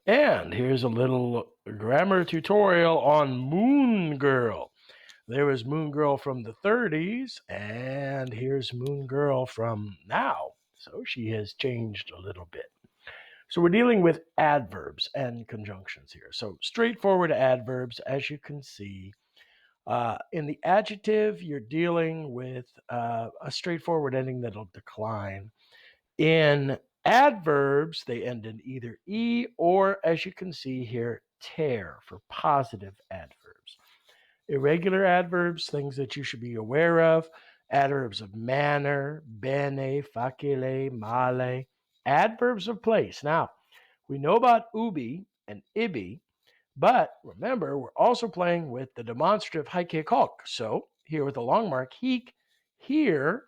And here's a little grammar tutorial on Moon Girl. There was Moon Girl from the 30s, and here's Moon Girl from now. So she has changed a little bit. So we're dealing with adverbs and conjunctions here. So straightforward adverbs, as you can see. In the adjective, you're dealing with a straightforward ending that'll decline. In adverbs, they end in either E or, as you can see here, tear for positive adverbs. Irregular adverbs, things that you should be aware of. Adverbs of manner, bene, facile, male. Adverbs of place. Now, we know about ubi and ibi, but remember, we're also playing with the demonstrative haike kalk. So here with the long mark, heek, here,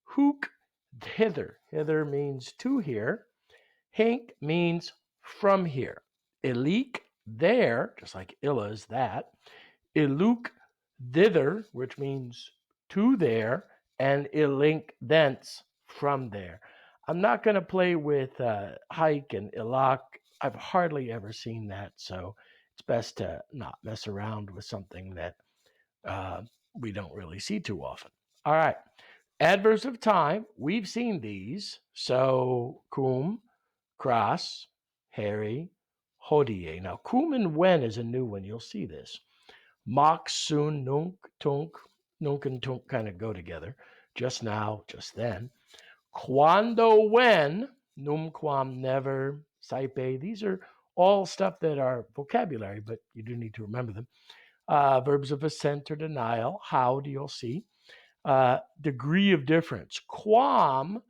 hook, hither. Hither means to here. Hink means from here. Ilik, there, just like illa is that. Iluk, thither, which means to there. And ilink, thence, from there. I'm not going to play with hike and ilak. I've hardly ever seen that, so it's best to not mess around with something that we don't really see too often. All right. Adverbs of time, we've seen these. So, cum, cras, heri, hodie. Now, cum and when is a new one. You'll see this. Mock, soon, nunc, tunc. Nunc and tunc kind of go together. Just now, just then. Quando, when. Num, quam, never. Saipe. These are all stuff that are vocabulary, but you do need to remember them. Verbs of assent or denial. How, do you'll see. Degree of difference. Quam,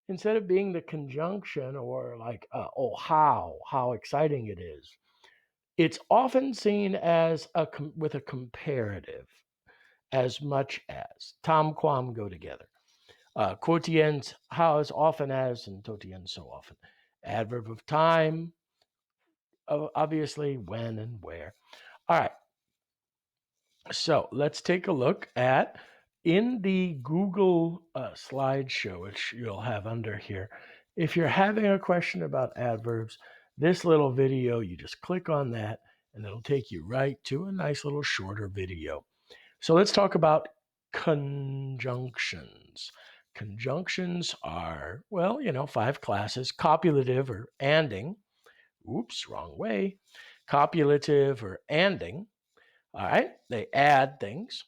instead of being the conjunction or like, oh, how exciting it is, it's often seen as with a comparative, as much as. Tam, quam go together. Quotients, how as often as, and totiens, so often. Adverb of time, obviously, when and where. All right. So let's take a look at in the Google slideshow, which you'll have under here. If you're having a question about adverbs, this little video, you just click on that and it'll take you right to a nice little shorter video. So let's talk about conjunctions. Conjunctions are, well, 5 classes: copulative or anding. Oops, wrong way. Copulative or anding. All right, they add things.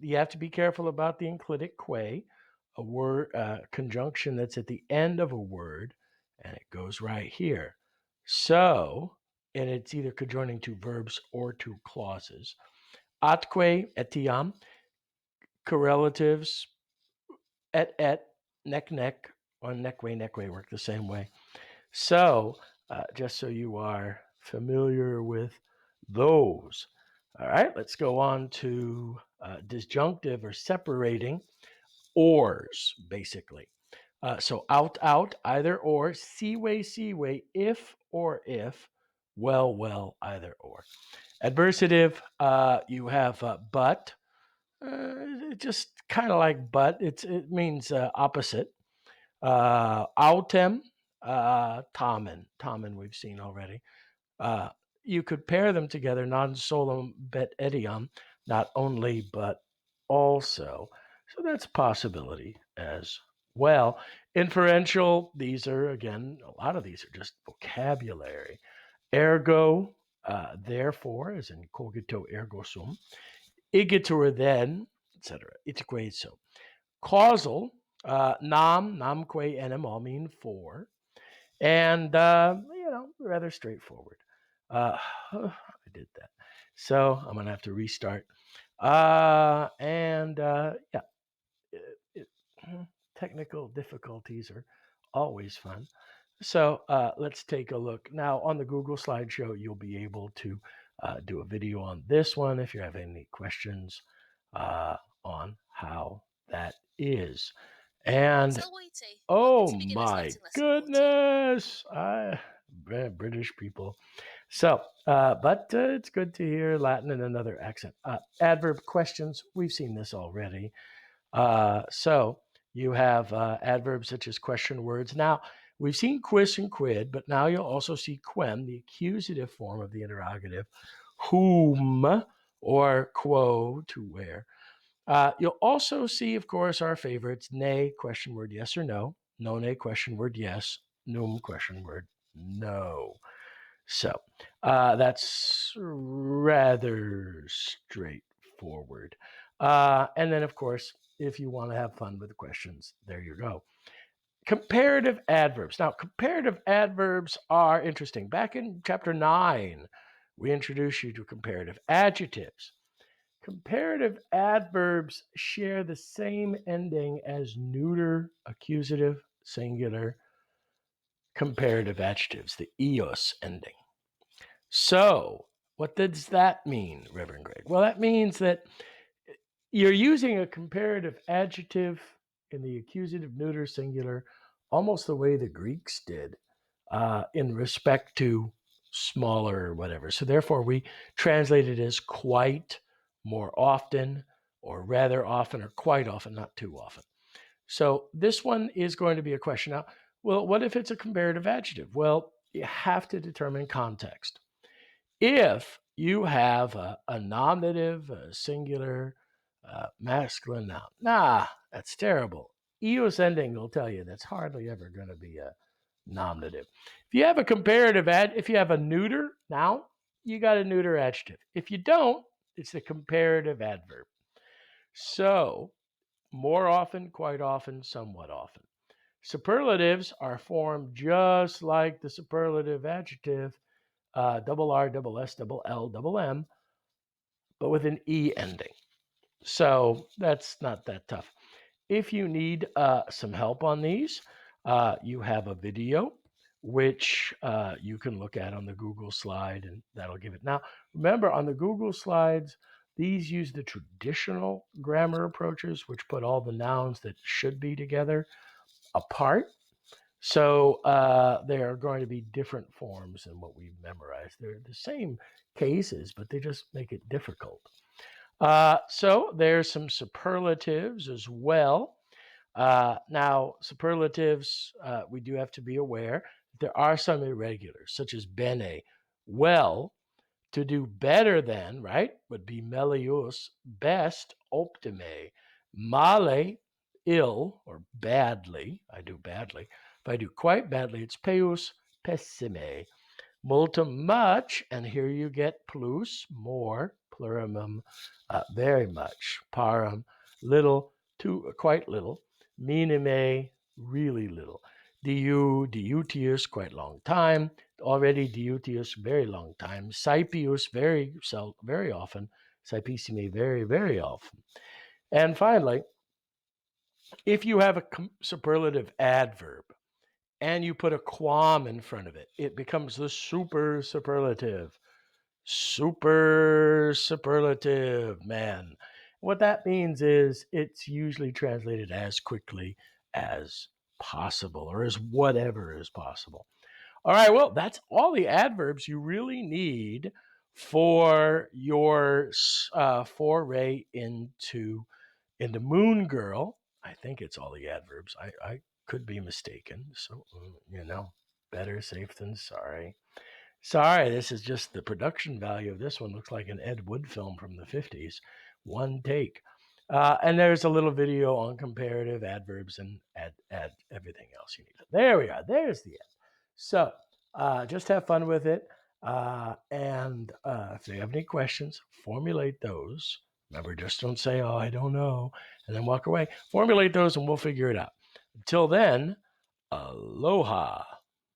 You have to be careful about the enclitic que, a word conjunction that's at the end of a word, and it goes right here. So, and it's either conjoining two verbs or two clauses. Atque, etiam, correlatives, et, neck, or neque work the same way. So, just so you are familiar with those. All right, let's go on to disjunctive or separating ors, basically. So out, either or, seaway, if or if, well, either or. Adversative, you have but, just kind of like but, it means opposite. Autem, Tamen we've seen already. You could pair them together, non solum bet etiam, not only but also. So that's a possibility as well. Inferential, these are, again, a lot of these are just vocabulary. Ergo, therefore, as in cogito ergo sum. Igitur, then, etc. Itque so. Causal, namque enim, all mean for. And, rather straightforward. I did that. So I'm going to have to restart. Yeah, it, technical difficulties are always fun. So let's take a look. Now, on the Google slideshow, you'll be able to do a video on this one if you have any questions on how that is. And oh my goodness, British people. So, but it's good to hear Latin in another accent. Adverb questions, we've seen this already. So you have adverbs such as question words. Now, We've seen quis and quid, but now you'll also see quem, the accusative form of the interrogative, whom, or quo, to where. You'll also see, of course, our favorites, nay, question word, yes or no, none, question word, yes, num, question word, no. So that's rather straightforward. And then, of course, if you want to have fun with the questions, there you go. Comparative adverbs. Now, comparative adverbs are interesting. Back in chapter 9, we introduced you to comparative adjectives. Comparative adverbs share the same ending as neuter, accusative, singular, comparative adjectives, the eos ending. So, what does that mean, Reverend Greg? Well, that means that you're using a comparative adjective in the accusative, neuter, singular, almost the way the Greeks did in respect to smaller or whatever. So, therefore, we translate it as quite, more often, or rather often, or quite often, not too often. So, this one is going to be a question. Now, well, what if it's a comparative adjective? Well, you have to determine context. If you have a nominative, a singular, masculine noun, that's terrible. Eos ending will tell you that's hardly ever going to be a nominative. If you have a comparative if you have a neuter noun, you got a neuter adjective. If you don't, it's a comparative adverb. So, more often, quite often, somewhat often. Superlatives are formed just like the superlative adjective, double R, double S, double L, double M, but with an E ending. So that's not that tough. If you need some help on these, you have a video which you can look at on the Google slide, and that'll give it. Now, remember, on the Google slides, these use the traditional grammar approaches, which put all the nouns that should be together apart. So they are going to be different forms than what we've memorized. They're the same cases, but they just make it difficult. So there's some superlatives as well. Now, superlatives, we do have to be aware there are some irregulars, such as bene, well, to do better than, right, would be melius, best, optime, male, ill, or badly. I do badly. If I do quite badly, it's peus, pessime. Multum, much, and here you get plus, more, plurimum, very much, parum, little, to quite little, minime, really little, diu, diutius, quite long time, already diutius, very long time, saipius, very often, saipissime, very, very often. And finally, if you have a superlative adverb, and you put a quam in front of it, it becomes the super superlative. Super superlative, man. What that means is it's usually translated as quickly as possible, or as whatever is possible. All right, well, that's all the adverbs you really need for your foray into Moon Girl. I think it's all the adverbs. I could be mistaken. So, better safe than sorry. Sorry, this is just the production value of this one. Looks like an Ed Wood film from the 50s. One take. And there's a little video on comparative adverbs and add everything else you need. There we are. There's the end. So just have fun with it. And if you have any questions, formulate those. Remember, just don't say, oh, I don't know, and then walk away. Formulate those and we'll figure it out. Until then, aloha.